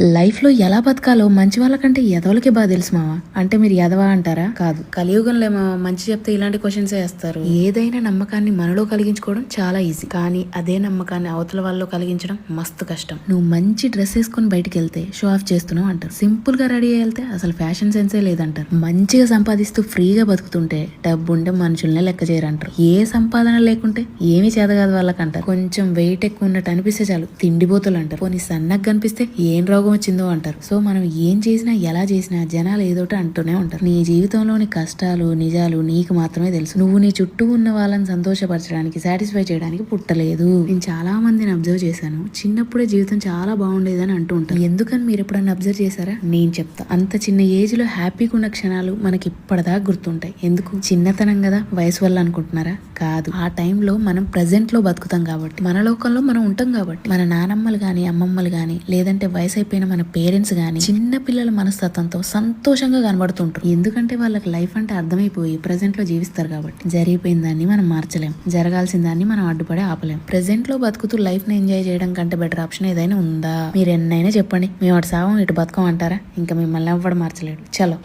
Life లో ఎలా బతకాలో మంచి వాళ్ళకంటే ఎదవలకే బాగా తెలుసు మావా. అంటే మీరు ఎదవా అంటారా? కాదు, కలియుగంలో మావా మంచి చెప్తే ఇలాంటి క్వశ్చన్స్ వేస్తారు. ఏదైనా నమ్మకాన్ని మనలో కలిగించుకోవడం చాలా ఈజీ, కానీ అదే నమ్మకాన్ని అవతల వాళ్ళలో కలిగించడం మస్తు కష్టం. నువ్వు మంచి డ్రెస్ వేసుకొని బయటికి వెళ్తే షో ఆఫ్ చేస్తున్నావు అంటారు. సింపుల్ గా రెడీ అయ్యి వెళ్తే అసలు ఫ్యాషన్ సెన్సే లేదంటారు. మంచిగా సంపాదిస్తూ ఫ్రీగా బతుకుతుంటే డబ్బు ఉంటే మనుషుల్నే లెక్క చేయరంటారు. ఏ సంపాదన లేకుంటే ఏమీ చేతగాదు వాళ్ళకంటారు. కొంచెం వెయిట్ ఎక్కువ ఉన్నట్టు అనిపిస్తే చాలు తిండిపోతులు అంటారు. కొన్ని సన్నగా కనిపిస్తే ఏం రోగం వచ్చిందో అంటారు. సో మనం ఏం చేసినా ఎలా చేసినా జనాలు ఏదోటి అంటూనే ఉంటారు. నీ జీవితంలోని కష్టాలు నిజాలు నీకు మాత్రమే తెలుసు. నువ్వు నీ చుట్టూ ఉన్న వాళ్ళని సంతోషపరచడానికి, సాటిస్ఫై చేయడానికి పుట్టలేదు. నేను చాలా మందిని అబ్జర్వ్ చేశాను. చిన్నప్పుడే జీవితం చాలా బాగుండేదని అంటూ ఉంటారు. ఎందుకని మీరు ఎప్పుడన్నా అబ్జర్వ్ చేశారా? నేను చెప్తా. అంత చిన్న ఏజ్ లో హ్యాపీగా ఉన్న క్షణాలు మనకి ఇప్పటిదాకా గుర్తుంటాయి. ఎందుకు? చిన్నతనం కదా, వయసు వల్ల అనుకుంటున్నారా? కాదు. ఆ టైంలో మనం ప్రెసెంట్ లో బతుకుతాం కాబట్టి, మన లోకంలో మనం ఉంటాం కాబట్టి. మన నానమ్మలు గాని, అమ్మమ్మలు గాని, లేదంటే వయసు అయిపోయిన మన పేరెంట్స్ గాని చిన్న పిల్లల మనస్తత్వంతో సంతోషంగా కనబడుతుంటారు. ఎందుకంటే వాళ్ళకి లైఫ్ అంటే అర్థమైపోయి ప్రెసెంట్ లో జీవిస్తారు కాబట్టి. జరిగిపోయిన దాన్ని మనం మార్చలేం, జరగాల్సిన దాన్ని మనం అడ్డుపడే ఆపలేం. ప్రెసెంట్ లో బతుకుతూ లైఫ్ ని ఎంజాయ్ చేయడం కంటే బెటర్ ఆప్షన్ ఏదైనా ఉందా? మీరు ఎన్నైనా చెప్పండి, మేము అటు సావం ఇటు బతకం అంటారా? ఇంకా మిమ్మల్ని ఎవ్వడు మార్చలేడు. చలో.